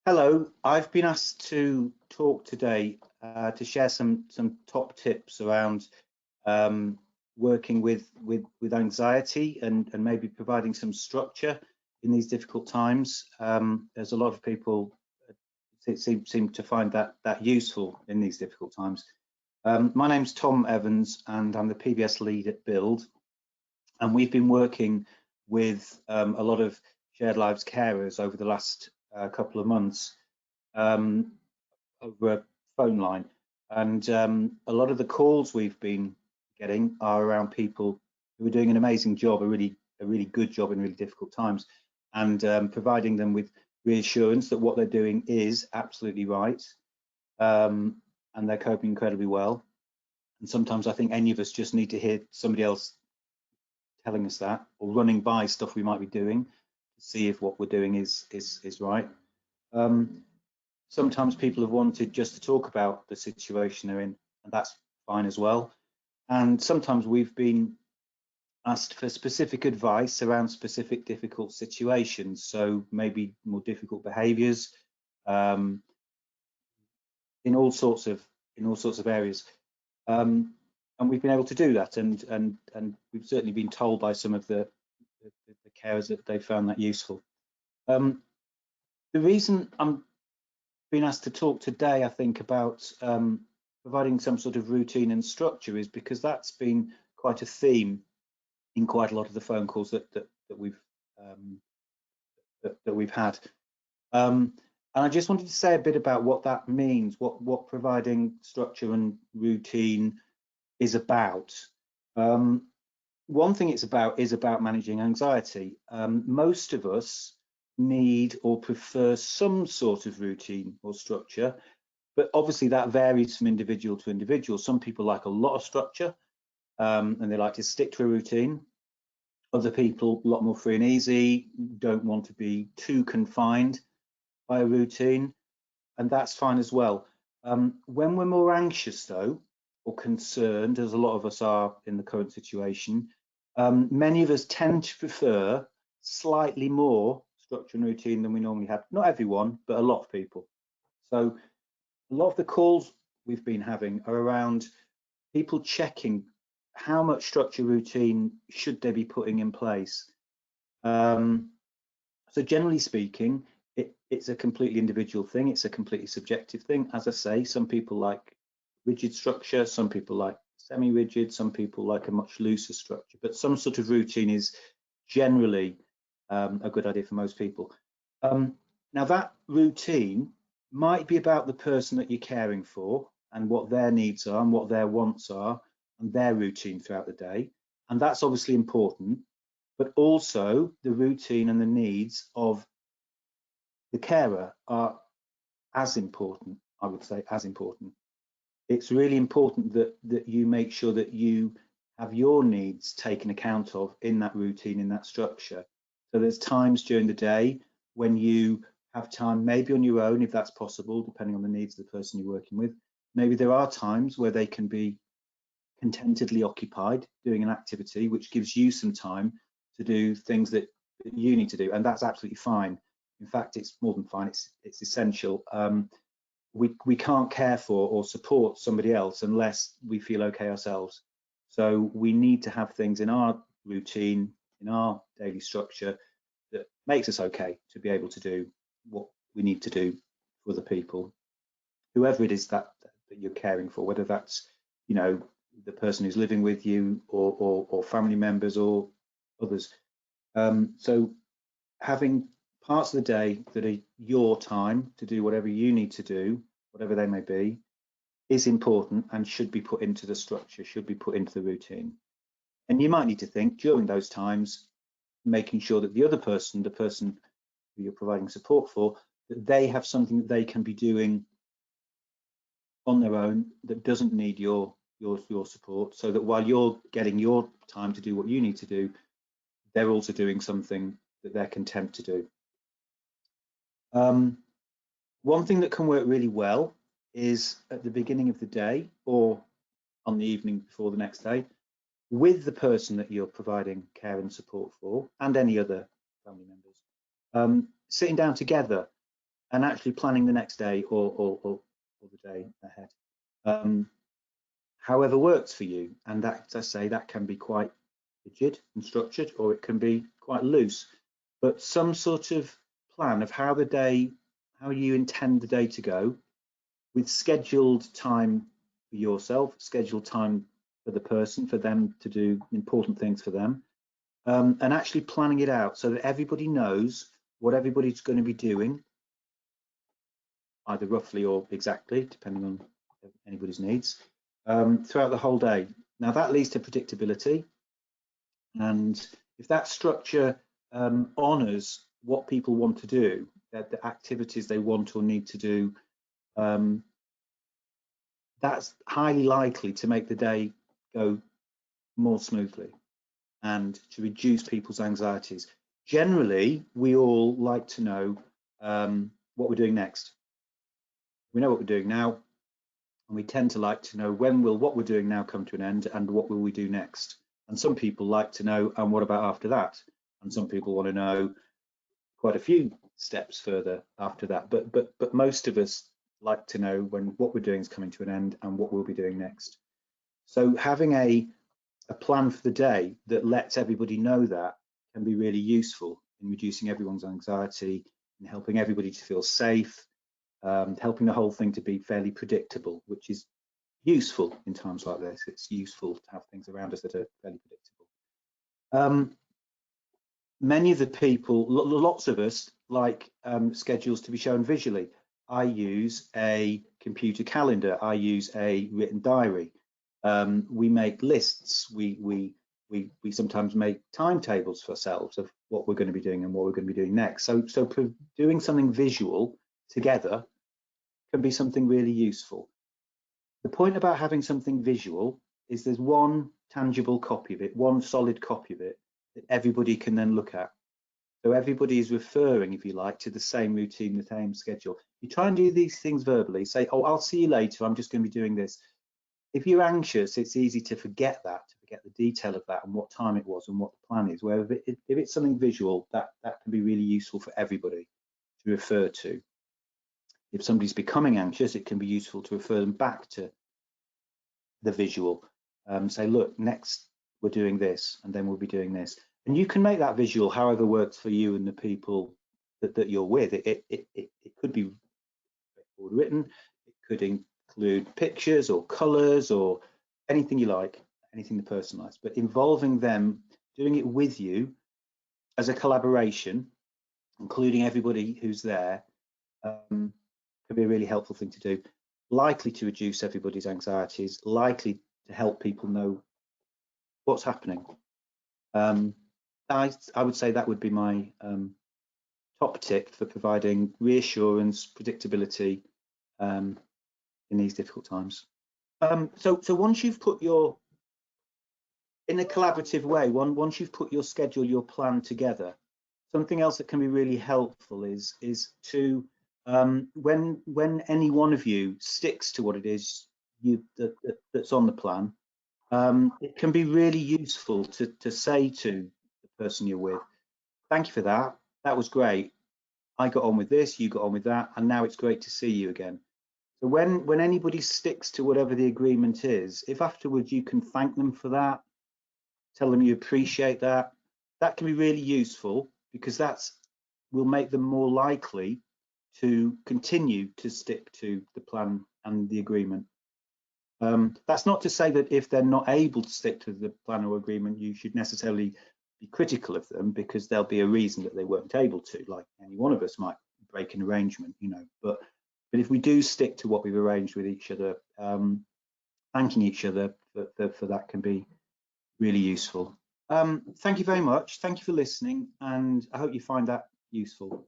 Hello, I've been asked to talk today to share some top tips around um, working with anxiety and maybe providing some structure in these difficult times. There's a lot of people seem to find that useful in these difficult times. My name's Tom Evans, and I'm the PBS lead at Build, and we've been working with a lot of shared lives carers over the last couple of months um, over a phone line. And a lot of the calls we've been getting are around people who are doing an amazing job, a really good job in really difficult times, and providing them with reassurance that what they're doing is absolutely right, and they're coping incredibly well. And sometimes I think any of us just need to hear somebody else telling us that, or running by stuff we might be doing to see if what we're doing is right. Sometimes people have wanted just to talk about the situation they're in, and that's fine as well. And sometimes we've been asked for specific advice around specific difficult situations, so maybe more difficult behaviours in all sorts of areas. And we've been able to do that, and we've certainly been told by some of the carers that they found that useful. The reason I'm being asked to talk today, I think, about providing some sort of routine and structure is because that's been quite a theme in quite a lot of the phone calls that we've had. And I just wanted to say a bit about what that means, what providing structure and routine is about. One thing it's about is about managing anxiety. Most of us need or prefer some sort of routine or structure, but obviously that varies from individual to individual. Some people like a lot of structure and they like to stick to a routine. Other people, a lot more free and easy, don't want to be too confined by a routine, and that's fine as well. When we're more anxious, though, or concerned, as a lot of us are in the current situation, many of us tend to prefer slightly more structure and routine than we normally have. Not everyone, but a lot of people. So a lot of the calls we've been having are around people checking how much structure routine should they be putting in place. So generally speaking, it's a completely individual thing. It's a completely subjective thing. As I say, some people like rigid structure, some people like semi-rigid, some people like a much looser structure, but some sort of routine is generally a good idea for most people. Now that routine might be about the person that you're caring for and what their needs are and what their wants are and their routine throughout the day. And that's obviously important, but also the routine and the needs of the carer are as important, I would say, as important. It's really important that you make sure that you have your needs taken account of in that routine, in that structure. So there's times during the day when you have time, maybe on your own, if that's possible, depending on the needs of the person you're working with. Maybe there are times where they can be contentedly occupied doing an activity which gives you some time to do things that you need to do, and that's absolutely fine. In fact, it's more than fine, it's essential. We can't care for or support somebody else unless we feel okay ourselves. So we need to have things in our routine, in our daily structure, that makes us okay to be able to do what we need to do for the people, whoever it is that you're caring for, whether that's, you know, the person who's living with you or family members or others. So having parts of the day that are your time to do whatever you need to do, whatever they may be, is important and should be put into the structure, should be put into the routine. And you might need to think during those times, making sure that the other person, the person who you're providing support for, that they have something that they can be doing on their own that doesn't need your support, so that while you're getting your time to do what you need to do, they're also doing something that they're content to do. One thing that can work really well is at the beginning of the day or on the evening before the next day, with the person that you're providing care and support for and any other family members, sitting down together and actually planning the next day or the day ahead. However works for you, and that, as I say, that can be quite rigid and structured, or it can be quite loose. But some sort of plan of how you intend the day to go, with scheduled time for yourself, scheduled time for the person, for them to do important things for them, and actually planning it out so that everybody knows what everybody's going to be doing, either roughly or exactly, depending on anybody's needs, throughout the whole day. Now that leads to predictability, and if that structure honours what people want to do, the activities they want or need to do, that's highly likely to make the day go more smoothly and to reduce people's anxieties. Generally, we all like to know what we're doing next. We know what we're doing now, and we tend to like to know when will what we're doing now come to an end and what will we do next. And some people like to know, and what about after that? And some people want to know quite a few steps further after that. But most of us like to know when what we're doing is coming to an end and what we'll be doing next. So having a plan for the day that lets everybody know that can be really useful in reducing everyone's anxiety and helping everybody to feel safe, helping the whole thing to be fairly predictable, which is useful in times like this. It's useful to have things around us that are fairly predictable. Many of the people, lots of us, like schedules to be shown visually. I use a computer calendar. I use a written diary. We make lists. We sometimes make timetables for ourselves of what we're going to be doing and what we're going to be doing next. So doing something visual together can be something really useful. The point about having something visual is there's one tangible copy of it, one solid copy of it that everybody can then look at. So everybody is referring, if you like, to the same routine, the same schedule. You try and do these things verbally, say, oh, I'll see you later, I'm just going to be doing this. If you're anxious, it's easy to forget that, to forget the detail of that and what time it was and what the plan is. Whereas if it's something visual, that can be really useful for everybody to refer to. If somebody's becoming anxious, it can be useful to refer them back to the visual. Say, look, next we're doing this, and then we'll be doing this. And you can make that visual however works for you and the people that you're with. It could be written, it could include pictures or colors or anything you like, anything the person likes, but involving them, doing it with you as a collaboration, including everybody who's there, can be a really helpful thing to do. Likely to reduce everybody's anxieties, likely to help people know what's happening. I would say that would be my top tip for providing reassurance, predictability in these difficult times. So once you've put your, in a collaborative way, once you've put your schedule, your plan together, something else that can be really helpful is to when any one of you sticks to what it is that's on the plan, it can be really useful to say to the person you're with, thank you for that. That was great. I got on with this, you got on with that, and now it's great to see you again. So when anybody sticks to whatever the agreement is, if afterwards you can thank them for that, tell them you appreciate that, that can be really useful, because will make them more likely to continue to stick to the plan and the agreement. That's not to say that if they're not able to stick to the plan or agreement, you should necessarily be critical of them, because there'll be a reason that they weren't able to, like any one of us might break an arrangement, you know, but if we do stick to what we've arranged with each other, thanking each other for that can be really useful. Thank you very much. Thank you for listening, and I hope you find that useful.